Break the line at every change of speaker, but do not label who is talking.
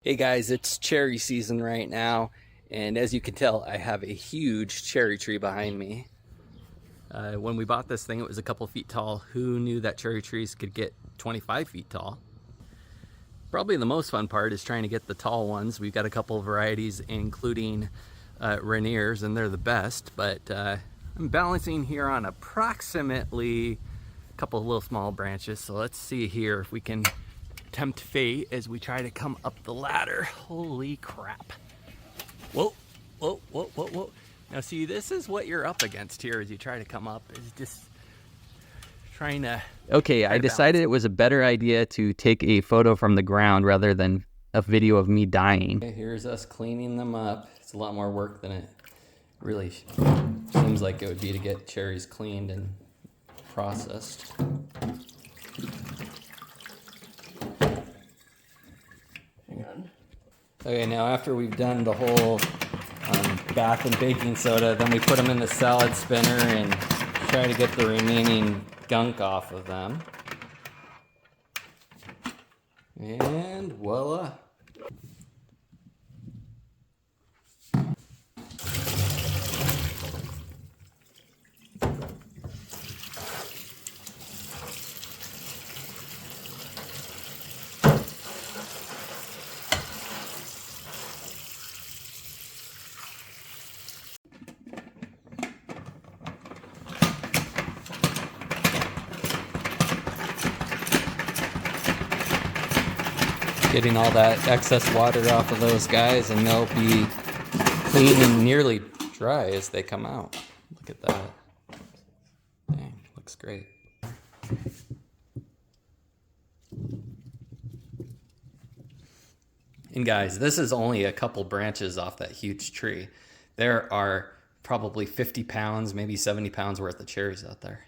Hey guys, it's cherry season right now, and as you can tell, I have a huge cherry tree behind me. When we bought this thing, it was a couple feet tall. Who knew that cherry trees could get 25 feet tall? Probably the most fun part is trying to get the tall ones. We've got a couple of varieties, including Rainiers, and they're the best, but I'm balancing here on approximately a couple of little small branches. So let's see here if we can tempt fate as we try to come up the ladder. Holy crap. Whoa, whoa, whoa, whoa, whoa. Now see, this is what you're up against here as you try to come up, is just trying to... Okay, I decided it was a better idea to take a photo from the ground rather than a video of me dying. Okay, here's us cleaning them up. It's a lot more work than it really seems like it would be to get cherries cleaned and processed. Okay, now after we've done the whole bath and baking soda, then we put them in the salad spinner and try to get the remaining gunk off of them. And voila. Getting all that excess water off of those guys, and they'll be clean and nearly dry as they come out. Look at that. Dang, looks great. And guys, this is only a couple branches off that huge tree. There are probably 50 pounds, maybe 70 pounds worth of cherries out there.